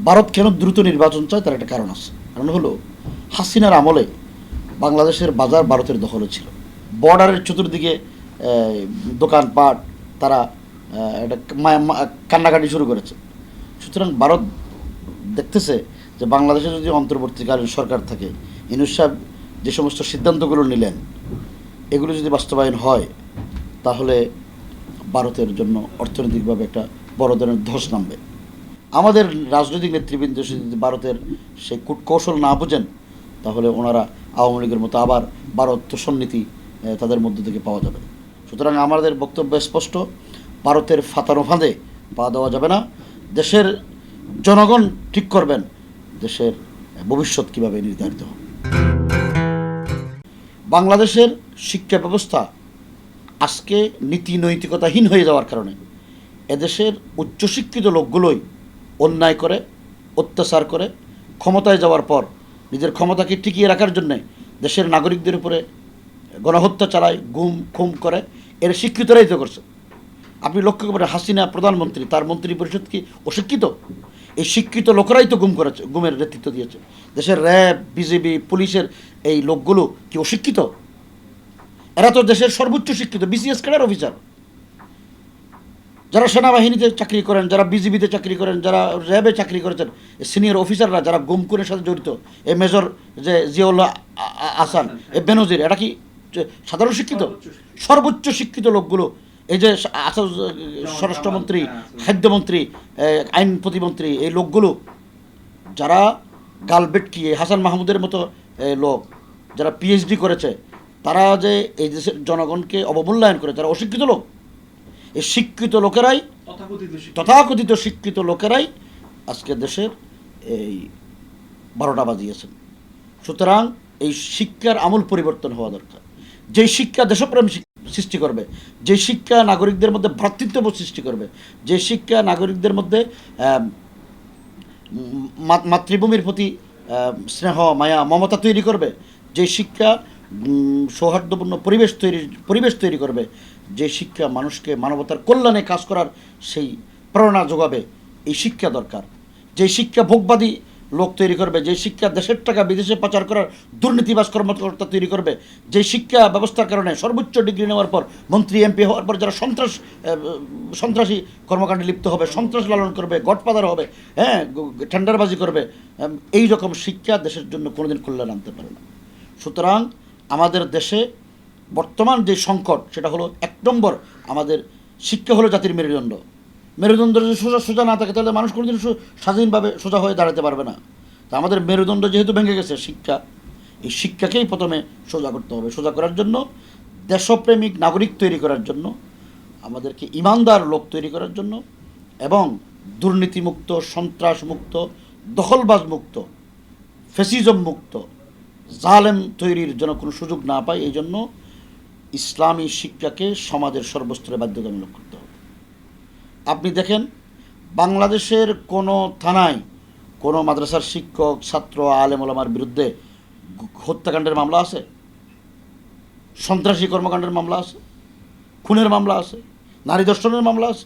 ভারত কেন দ্রুত নির্বাচন চায় তার একটা কারণ আছে। কারণ হলো হাসিনার আমলে বাংলাদেশের বাজার ভারতের দখলে ছিল। বর্ডারের চতুর্দিকে দোকানপাট তারা একটা কান্নাকাটি শুরু করেছে। সুতরাং ভারত দেখতেছে যে বাংলাদেশে যদি অন্তর্বর্তীকালীন সরকার থাকে, ইউনূস সাহেব যে সমস্ত সিদ্ধান্তগুলো নিলেন এগুলো যদি বাস্তবায়ন হয় তাহলে ভারতের জন্য অর্থনৈতিকভাবে একটা বড় ধরনের ধস নামবে। আমাদের রাজনৈতিক নেতৃবৃন্দ যদি ভারতের সেই কূটকৌশল না বুঝেন তাহলে ওনারা আওয়ামী লীগের মতো আবার ভারত সন্নীতি তাদের মধ্য থেকে পাওয়া যাবে। সুতরাং আমাদের বক্তব্য স্পষ্ট, ভারতের ফাতানো ফাঁদে পা দেওয়া যাবে না। দেশের জনগণ ঠিক করবেন দেশের ভবিষ্যৎ কীভাবে নির্ধারিত হবে। বাংলাদেশের শিক্ষা ব্যবস্থা আজকে নীতি নৈতিকতাহীন হয়ে যাওয়ার কারণে এদেশের উচ্চশিক্ষিত লোকগুলোই অন্যায় করে, অত্যাচার করে, ক্ষমতায় যাওয়ার পর নিজের ক্ষমতাকে টিকিয়ে রাখার জন্যে দেশের নাগরিকদের উপরে গণহত্যা চালায়, গুম খুম করে। এর শিক্ষিতরাই তো করছে। আপনি লক্ষ্য করবেন হাসিনা প্রধানমন্ত্রী, তার মন্ত্রী পরিষদ কি অশিক্ষিত? এই শিক্ষিত লোকেরাই তো গুম করেছে, গুমের নেতৃত্ব দিয়েছে। দেশের র্যাব, বিজেপি, পুলিশের এই লোকগুলো কি অশিক্ষিত? এরা তো দেশের সর্বোচ্চ শিক্ষিত বিসিএস ক্যাডার অফিসার। যারা সেনাবাহিনীতে চাকরি করেন, যারা বিজিবিতে চাকরি করেন, যারা র্যাবে চাকরি করেছেন, সিনিয়র অফিসাররা যারা গুম খুনের সাথে জড়িত, এই মেজর যে জিয়াউল্লাহ আহসান, এই বেনজির, এটা কি সাধারণ শিক্ষিত? সর্বোচ্চ শিক্ষিত লোকগুলো, এই যে স্বরাষ্ট্রমন্ত্রী, খাদ্যমন্ত্রী, আইন প্রতিমন্ত্রী, এই লোকগুলো যারা গালবেটকি, হাসান মাহমুদের মতো লোক যারা পিএইচডি করেছে, তারা যে এই দেশের জনগণকে অবমূল্যায়ন করে, তারা অশিক্ষিত লোক। এই শিক্ষিত লোকেরাই, তথাকথিত শিক্ষিত লোকেরাই আজকে দেশের এই 12টা বাজিয়েছেন। সুতরাং এই শিক্ষার আমূল পরিবর্তন হওয়া দরকার। যেই শিক্ষা দেশপ্রেম সৃষ্টি করবে, যে শিক্ষা নাগরিকদের মধ্যে ভ্রাতৃত্ববোধ সৃষ্টি করবে, যে শিক্ষা নাগরিকদের মধ্যে মাতৃভূমির প্রতি স্নেহ, মায়া, মমতা তৈরি করবে, যে শিক্ষা সৌহার্দ্যপূর্ণ পরিবেশ তৈরি করবে, যে শিক্ষা মানুষকে মানবতার কল্যাণে কাজ করার সেই প্রেরণা যোগাবে, এই শিক্ষা দরকার। যে শিক্ষা ভোগবাদী লোক তৈরি করবে, যে শিক্ষা দেশের টাকা বিদেশে পাচার করার দুর্নীতিবাজ কর্মকর্তা তৈরি করবে, যে শিক্ষা ব্যবস্থার কারণে সর্বোচ্চ ডিগ্রি নেওয়ার পর, মন্ত্রী এমপি হওয়ার পর যারা সন্ত্রাসী কর্মকাণ্ডে লিপ্ত হবে, সন্ত্রাস লালন করবে, গডফাদার হবে, হ্যাঁ, টেন্ডারবাজি করবে, এই রকম শিক্ষা দেশের জন্য কোনোদিন কল্যাণ আনতে পারে না। সুতরাং আমাদের দেশে বর্তমান যে সংকট সেটা হলো 1 নম্বর, আমাদের শিক্ষা হলো জাতির মেরুদণ্ড। মেরুদণ্ড যদি সোজা না থাকে তাহলে মানুষ কোনোদিন স্বাধীনভাবে সোজা হয়ে দাঁড়াতে পারবে না। তা আমাদের মেরুদণ্ড যেহেতু ভেঙে গেছে শিক্ষা, এই শিক্ষাকেই প্রথমে সোজা করতে হবে। সোজা করার জন্য, দেশপ্রেমিক নাগরিক তৈরি করার জন্য, আমাদেরকে ইমানদার লোক তৈরি করার জন্য, এবং দুর্নীতিমুক্ত, সন্ত্রাসমুক্ত, দখলবাজ মুক্ত, ফ্যাসিজম মুক্ত, জালেম তৈরির জন্য কোনো সুযোগ না পায়, এই জন্য ইসলামী শিক্ষাকে সমাজের সর্বস্তরে বাধ্যতামূলক করতে হবে। আপনি দেখেন বাংলাদেশের কোনো থানায় কোনো মাদ্রাসার শিক্ষক, ছাত্র, আলেম ওলামার বিরুদ্ধে হত্যাকাণ্ডের মামলা আছে? সন্ত্রাসী কর্মকাণ্ডের মামলা আছে? খুনের মামলা আছে? নারী ধর্ষণের মামলা আছে?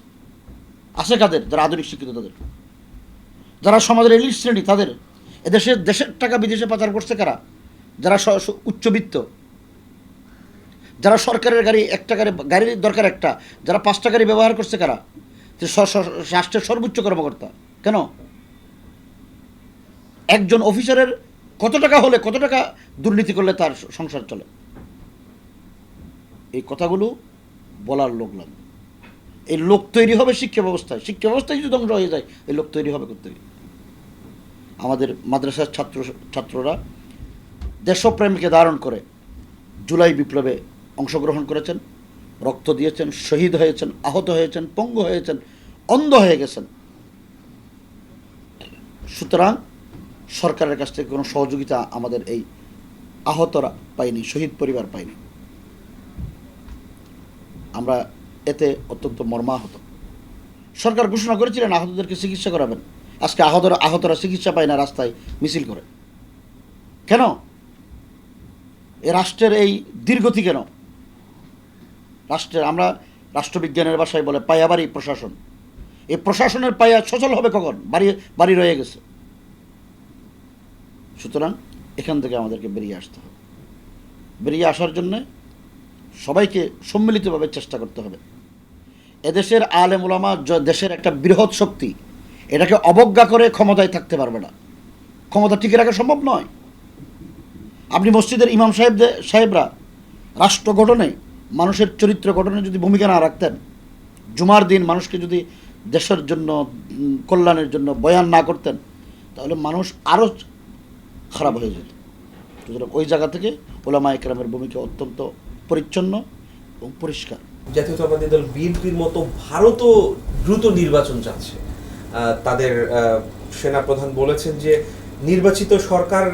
আছে কাদের? যারা আধুনিক শিক্ষিত, তাদের। যারা সমাজের এলিট শ্রেণী, তাদের। দেশের টাকা বিদেশে পাচার করছে কারা? যারা উচ্চবিত্ত, যারা সরকারের গাড়ি, একটা গাড়ির দরকার একটা, যারা 5টা গাড়ি ব্যবহার করছে কারা? রাষ্ট্রের সর্বোচ্চ কর্মকর্তা। কেন? একজন অফিসারের কত টাকা হলে, কত টাকা দুর্নীতি করলে তার সংসার চলে? এই কথাগুলো বলার লোক লাগবে। এই লোক তৈরি হবে শিক্ষা ব্যবস্থায়। শিক্ষা ব্যবস্থায় যদি ধ্বংস হয়ে যায়, এই লোক তৈরি হবে কোথা থেকে? আমাদের মাদ্রাসার ছাত্ররা দেশপ্রেমকে ধারণ করে জুলাই বিপ্লবে অংশগ্রহণ করেছেন, রক্ত দিয়েছেন, শহীদ হয়েছেন, আহত হয়েছেন, পঙ্গু হয়েছেন, অন্ধ হয়ে গেছেন। সুতরাং সরকারের কাছ থেকে কোনো সহযোগিতা আমাদের এই আহতরা পাইনি, শহীদ পরিবার পাইনি। আমরা এতে অত্যন্ত মর্মাহত। সরকার ঘোষণা করেছিলেন আহতদেরকে চিকিৎসা করাবেন। আজকে আহতরা চিকিৎসা পায় না, রাস্তায় মিছিল করে। কেন? এ রাষ্ট্রের এই দীর্ঘতি কেন? আমরা রাষ্ট্রবিজ্ঞানের ভাষায় বলে পায়াবাড়ি প্রশাসন। এই প্রশাসনের পায়া সচল হবে কখন? বাড়ি রয়ে গেছে। সুতরাং এখান থেকে আমাদেরকে বেরিয়ে আসতে হবে। বেরিয়ে আসার জন্যে সবাইকে সম্মিলিতভাবে চেষ্টা করতে হবে। এদেশের আলেম ওলামা দেশের একটা বৃহৎ শক্তি, এটাকে অবজ্ঞা করে ক্ষমতায় থাকতে পারবে না। ক্ষমতা টিকে রাখা সম্ভব নয়। আপনি মসজিদের ইমাম সাহেবরা রাষ্ট্র গঠনে, মানুষের চরিত্র গঠনে যদি ভূমিকা না রাখতেন, জুমার দিন মানুষকে যদি দেশের জন্য কল্যাণের জন্য বয়ান না করতেন, তাহলে মানুষ আরও খারাপ হয়ে যেত। সুতরাং ওই জায়গা থেকে ওলামা ইকরামের ভূমিকা অত্যন্ত পরিচ্ছন্ন এবং পরিষ্কার। জাতীয়তাবাদী দল বিএনপির মতো ভারতও দ্রুত নির্বাচন চাচ্ছে। তাদের সেনাপ্রধান বলেছেন যে নির্বাচিত সরকার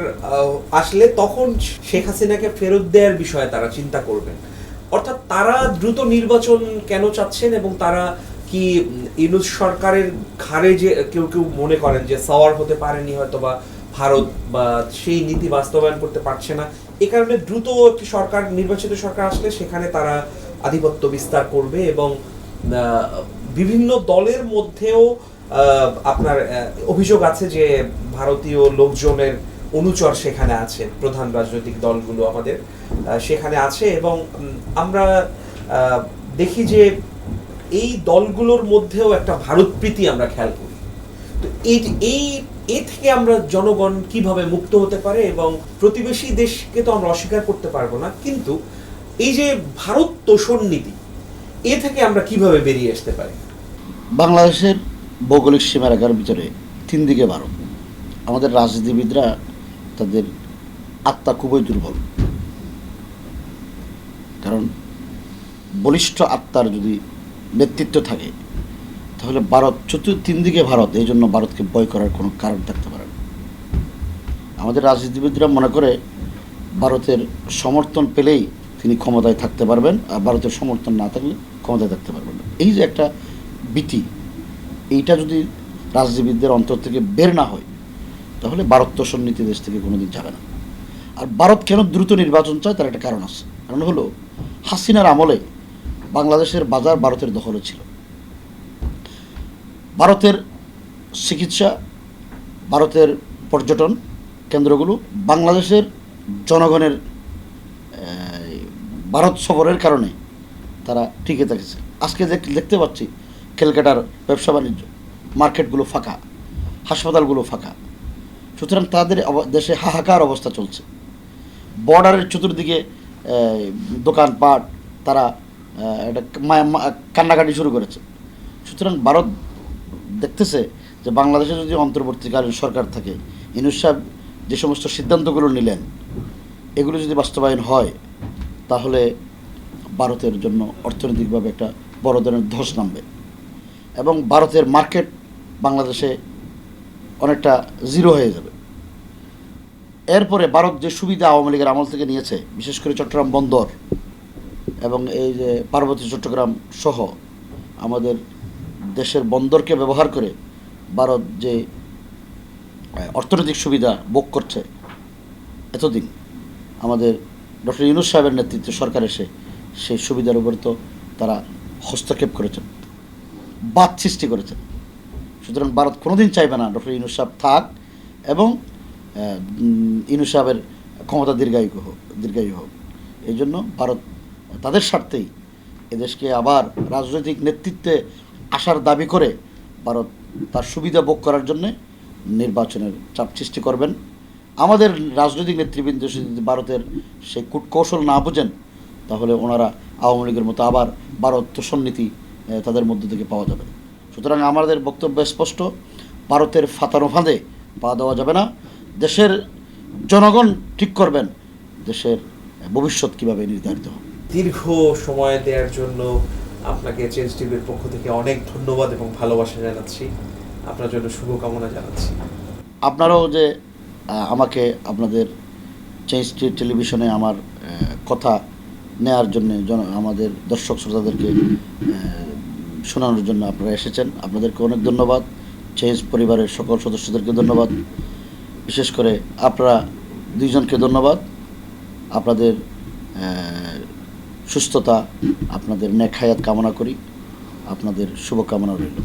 আসলে তখন শেখ হাসিনাকে ফেরত দেওয়ার বিষয়ে তারা চিন্তা করবেন। অর্থাৎ তারা দ্রুত নির্বাচন কেন চাচ্ছেন, এবং তারা কি ইউনূস সরকারের ঘাড়ে যে কেউ কেউ মনে করেন যে সাওয়ার হতে পারেনি হয়তো বা ভারত, বা সেই নীতি বাস্তবায়ন করতে পারছে না, এ কারণে দ্রুত একটি সরকার, নির্বাচিত সরকার আসলে সেখানে তারা আধিপত্য বিস্তার করবে, এবং বিভিন্ন দলের মধ্যেও আপনার অভিযোগ আছে যে ভারতীয় লোকজনের অনুচর সেখানে আছে, প্রধান রাজনৈতিক দলগুলো আমাদের সেখানে আছে, এবং আমরা দেখি যে এই দলগুলোর মধ্যেও একটা ভারত প্রীতি আমরা খেয়াল করি। তো এই থেকে আমরা জনগণ কিভাবে মুক্ত হতে পারে, এবং প্রতিবেশী দেশকে তো আমরা অস্বীকার করতে পারবো না, কিন্তু এই যে ভারত তোষণ নীতি, এ থেকে আমরা কিভাবে বেরিয়ে আসতে পারি? বাংলাদেশের ভৌগোলিক সীমারেখার ভিতরে 3 দিকে ভারত। আমাদের রাজনীতিবিদরা তাদের আত্মা খুবই দুর্বল, কারণ বলিষ্ঠ আত্মার যদি নেতৃত্ব থাকে তাহলে ভারত 3 দিকে ভারত, এই জন্য ভারতকে ভয় করার কোনো কারণ থাকতে পারে না। আমাদের রাজনীতিবিদরা মনে করে ভারতের সমর্থন পেলেই তিনি ক্ষমতায় থাকতে পারবেন, আর ভারতের সমর্থন না থাকলে ক্ষমতায় থাকতে পারবেন না। এই যে একটা ভীতি, এইটা যদি রাজনীতিবিদদের অন্তর থেকে বের না হয় তাহলে ভারত তোষণ নীতি দেশ থেকে কোনোদিন যাবে না। আর ভারত কেন দ্রুত নির্বাচন চায়, তার একটা কারণ আছে। কারণ হলো হাসিনার আমলে বাংলাদেশের বাজার ভারতের দখলে ছিল। ভারতের চিকিৎসা, ভারতের পর্যটন কেন্দ্রগুলো বাংলাদেশের জনগণের ভারত সফরের কারণে তারা টিকে থাকেছে। আজকে দেখতে পাচ্ছি ক্যালকাটার ব্যবসা বাণিজ্য, মার্কেটগুলো ফাঁকা, হাসপাতালগুলো ফাঁকা। সুতরাং তাদের দেশে হাহাকার অবস্থা চলছে। বর্ডারের চতুর্দিকে দোকানপাট, তারা একটা কান্নাকাটি শুরু করেছে। সুতরাং ভারত দেখতেছে যে বাংলাদেশে যদি অন্তর্বর্তীকালীন সরকার থাকে, ইউনূস সাহেব যে সমস্ত সিদ্ধান্তগুলো নিলেন এগুলো যদি বাস্তবায়ন হয় তাহলে ভারতের জন্য অর্থনৈতিকভাবে একটা বড় ধরনের ধস নামবে, এবং ভারতের মার্কেট বাংলাদেশে অনেকটা জিরো হয়ে যাবে। এরপরে ভারত যে সুবিধা আওয়ামী লীগের আমল থেকে নিয়েছে, বিশেষ করে চট্টগ্রাম বন্দর এবং এই যে পার্বতী চট্টগ্রাম সহ আমাদের দেশের বন্দরকে ব্যবহার করে ভারত যে অর্থনৈতিক সুবিধা ভোগ করছে, এতদিন আমাদের ডক্টর ইউনূস সাহেবের নেতৃত্বে সরকার এসে সেই সুবিধার উপর তো তারা হস্তক্ষেপ করেছেন, বাদ সৃষ্টি করেছেন। সুতরাং ভারত কোনোদিন চাইবে না ডক্টর ইউনূস সাহেব থাক এবং ইউনূস সাহেবের ক্ষমতা দীর্ঘায়ু হোক। এই জন্য ভারত তাদের স্বার্থেই এদেশকে আবার রাজনৈতিক নেতৃত্বে আসার দাবি করে ভারত তার সুবিধা ভোগ করার জন্যে নির্বাচনের চাপ সৃষ্টি করবেন। আমাদের রাজনৈতিক নেতৃবৃন্দ যদি ভারতের সেই কূটকৌশল না বোঝেন তাহলে ওনারা আওয়ামী লীগের মতো আবার ভারত তোষণ নীতি তাদের মধ্য থেকে পাওয়া যাবে। সুতরাং আমাদের বক্তব্য স্পষ্ট, ভারতের ফাতানো ফাঁদে পা দেওয়া যাবে না। দেশের জনগণ ঠিক করবেন দেশের ভবিষ্যৎ কীভাবে নির্ধারিত হবে। দীর্ঘ সময় দেওয়ার জন্য আপনাকে চেঞ্জ টিভির পক্ষ থেকে অনেক ধন্যবাদ এবং ভালোবাসা জানাচ্ছি। আপনার জন্য শুভকামনা জানাচ্ছি। আপনারাও যে আমাকে আপনাদের চেঞ্জ টেলিভিশনে আমার কথা নেয়ার জন্য আমাদের দর্শক শ্রোতাদেরকে শোনানোর জন্য আপনারা এসেছেন, আপনাদেরকে অনেক ধন্যবাদ। চেঞ্জ পরিবারের সকল সদস্যদেরকে ধন্যবাদ, বিশেষ করে আপনারা দুইজনকে ধন্যবাদ। আপনাদের সুস্থতা, আপনাদের নেক হায়াত কামনা করি, আপনাদের শুভকামনা রইল।